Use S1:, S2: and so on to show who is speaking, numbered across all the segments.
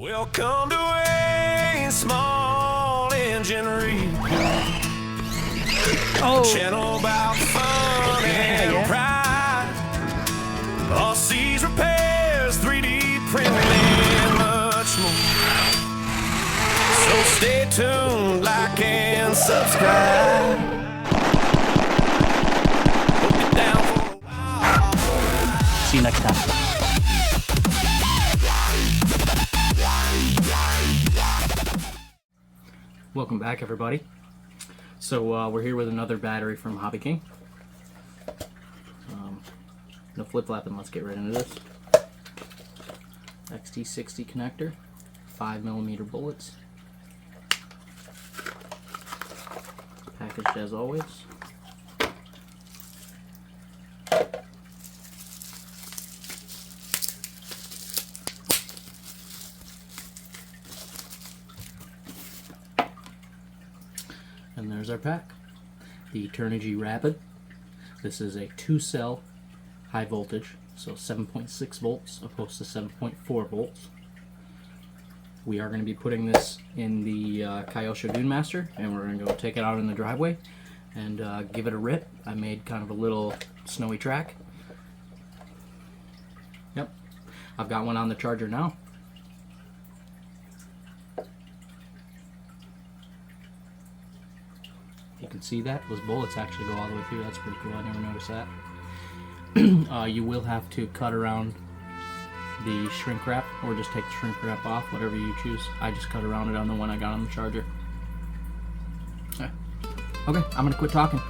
S1: Welcome to a small engine repair. Channel about fun and pride. All C's repairs, 3D printing, and much more. So stay tuned, like and subscribe. Hope you're down for a while.
S2: See you next time. Welcome back, everybody. So we're here with another battery from hobbyking. No flip-flopping, let's get right into this. XT60 connector, 5mm bullets. Packaged as always. And there's our pack, the Turnigy Rapid. This is a 2-cell high voltage, so 7.6 volts opposed to 7.4 volts. We are going to be putting this in the Kyosho Dune Master, and we're going to go take it out in the driveway and give it a rip. I made kind of a little snowy track. Yep, I've got one on the charger now. You can see that those bullets actually go all the way through. That's pretty cool. I never noticed that. You will have to cut around the shrink wrap, or just take the shrink wrap off, whatever you choose. I just cut around it on the one I got on the charger. Okay, I'm gonna quit talking.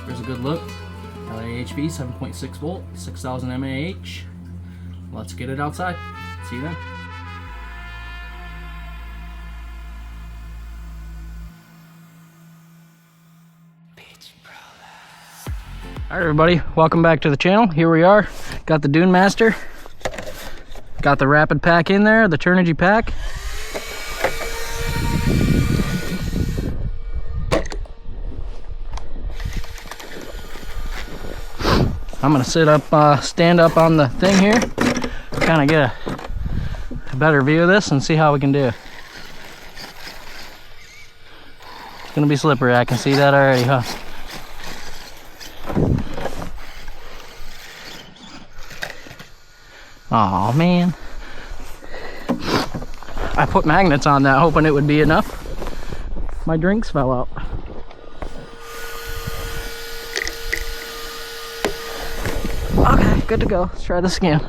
S2: There's a good look. LIHV 7.6 volt, 6,000 mAh. Let's get it outside. See you then. Alright everybody, welcome back to the channel. Here we are, got the Dune Master, got the Rapid pack in there, the Turnigy pack. I'm gonna sit up, stand up on the thing here, kind of get a better view of this and see how we can do. It's gonna be slippery, I can see that already, huh? Oh man, I put magnets on that hoping it would be enough. My drinks fell out. Okay, good to go. Let's try this again.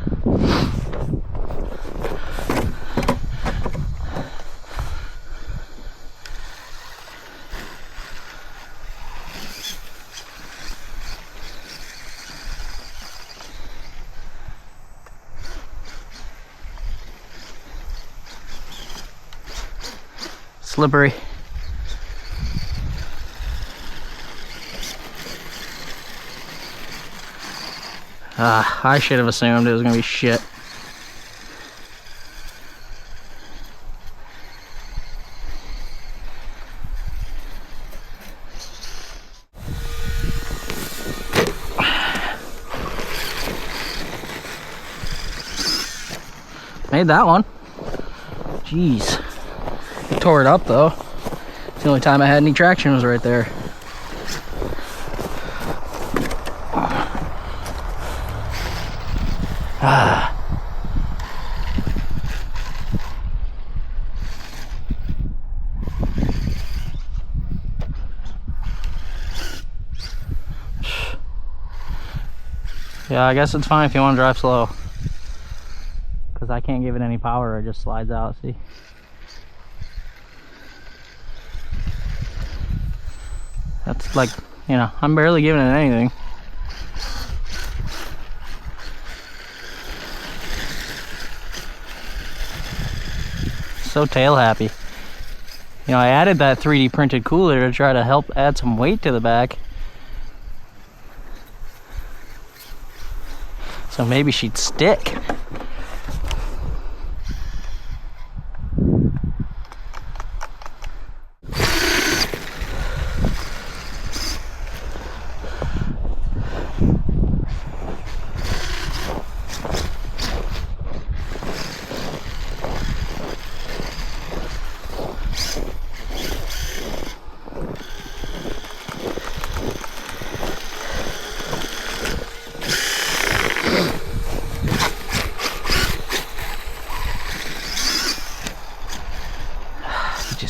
S2: Slippery. I should have assumed it was gonna be shit. Made that one. Jeez. Tore it up though. The only time I had any traction was right there. Yeah, I guess it's fine if you want to drive slow, because I can't give it any power. It just slides out, see? That's like, you know, I'm barely giving it anything. So tail happy. You know, I added that 3D printed cooler to try to help add some weight to the back. So maybe she'd stick.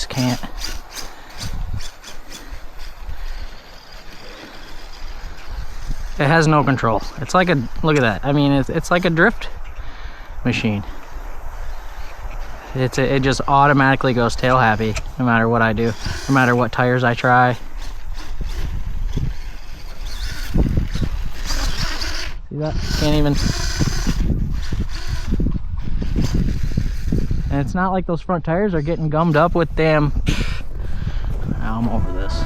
S3: just can't. It has no control. It's like a, look at that. I mean, it's like a drift machine. It just automatically goes tail happy no matter what I do, no matter what tires I try. See that? Can't even. And it's not like those front tires are getting gummed up with damn. I'm over this.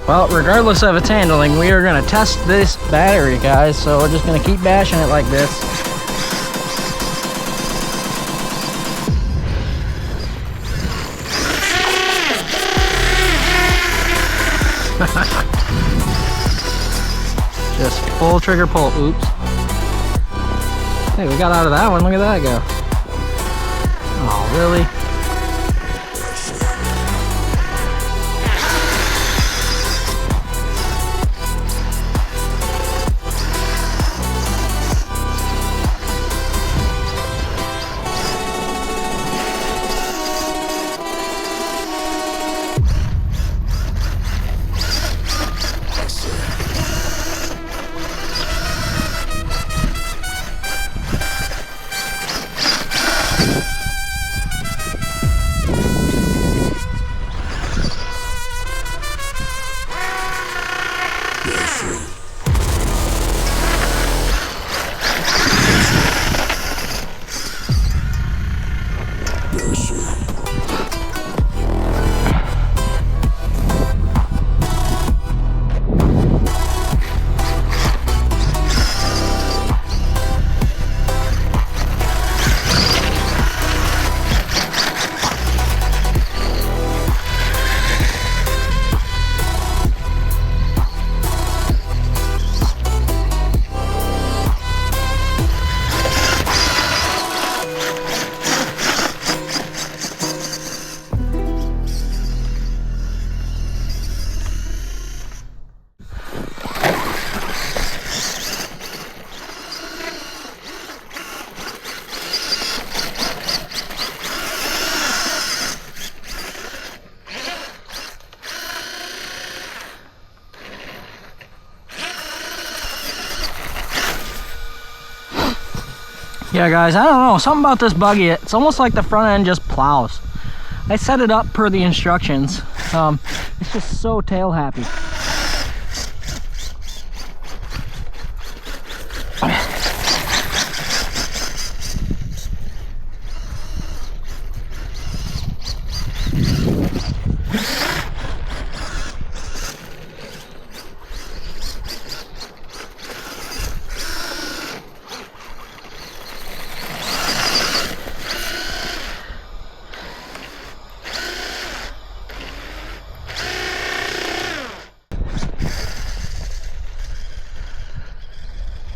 S3: Well, regardless of its handling, we are going to test this battery, guys. So we're just going to keep bashing it like this. Just full trigger pull. Oops. Hey, we got out of that one. Look at that go. Oh, really? Yeah, guys, I don't know, something about this buggy, it's almost like the front end just plows. I set it up per the instructions. It's just so tail happy.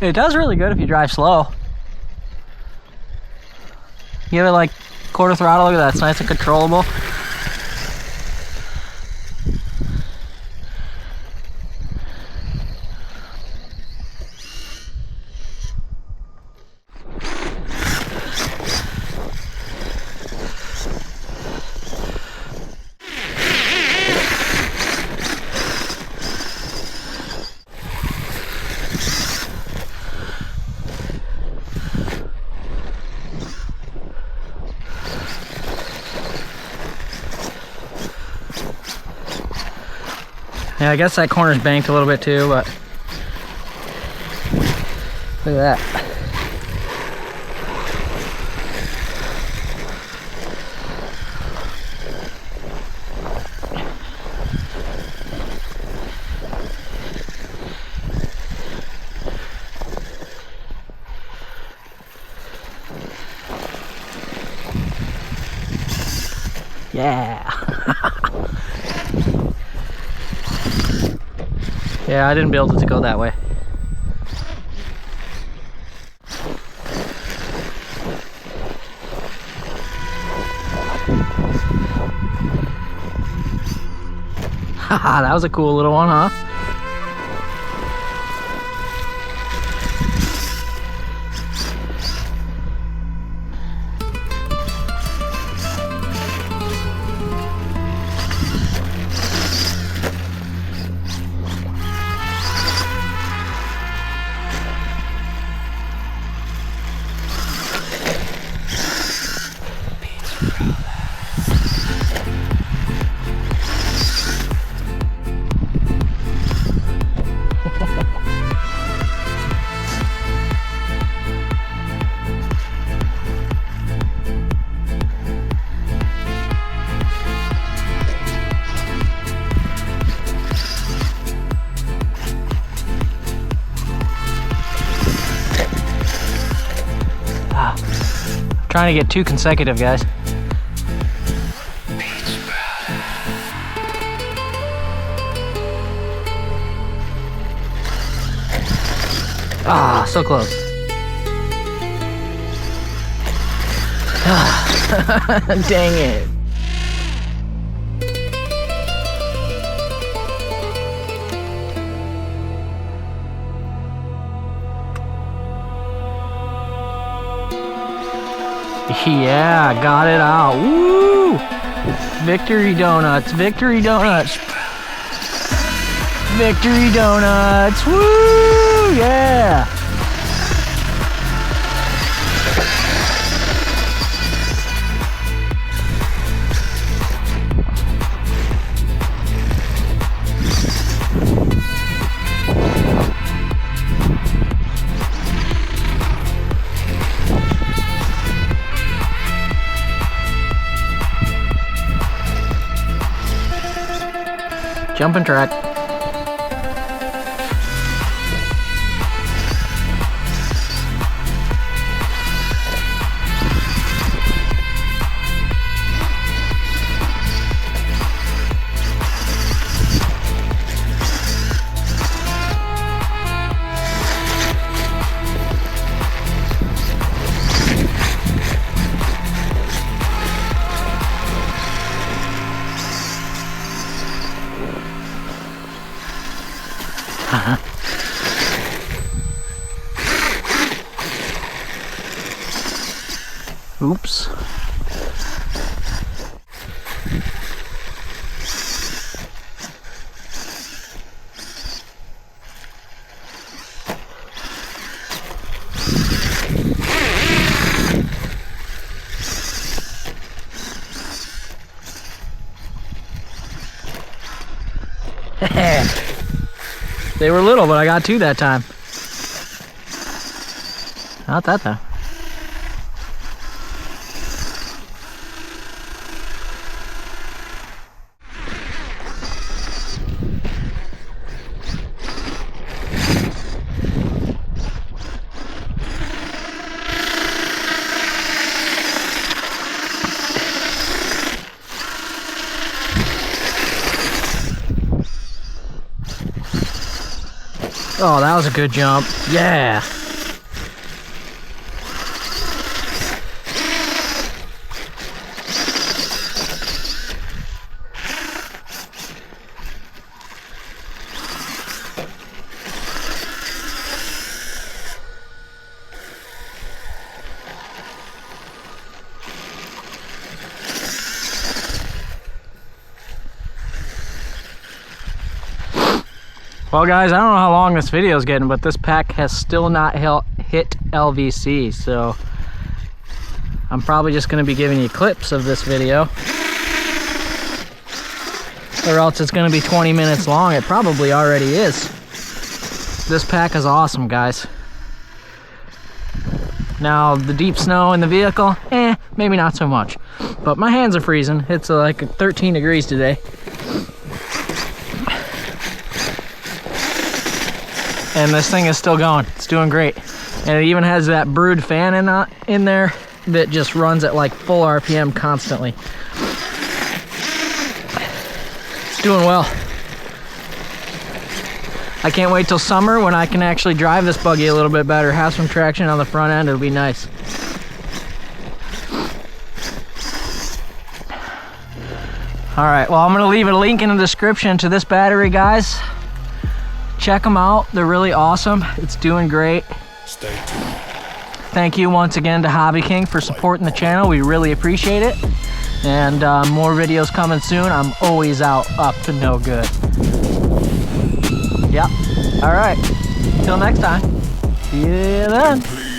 S3: It does really good if you drive slow. Give it like quarter throttle, look at that, it's nice and controllable. Yeah, I guess that corner's banked a little bit too, but look at that. Yeah. Yeah, I didn't build it to go that way. Haha, that was a cool little one, huh? Trying to get 2 consecutive, guys. Ah, so close. Dang it. Yeah, got it out. Woo! Victory donuts, victory donuts. Victory donuts. Woo! Yeah. Jumping track. Oops. They were little, but I got 2 that time. Not that time. Oh, that was a good jump. Yeah. Well guys, I don't know how long this video is getting, but this pack has still not hit LVC, so I'm probably just going to be giving you clips of this video. or else it's gonna be 20 minutes long. It probably already is. This pack is awesome, guys. Now, the deep snow in the vehicle, maybe not so much. But my hands are freezing. It's like 13 degrees today. And this thing is still going. It's doing great. And it even has that brood fan in there that just runs at like full RPM constantly. It's doing well. I can't wait till summer when I can actually drive this buggy a little bit better, have some traction on the front end. It'll be nice. All right, well, I'm gonna leave a link in the description to this battery, guys. Check them out. They're really awesome. It's doing great.
S1: Stay tuned.
S3: Thank you once again to hobbyking for supporting the channel. We really appreciate it. And more videos coming soon. I'm always out up to no good. Yep. All right. Till next time. See you then.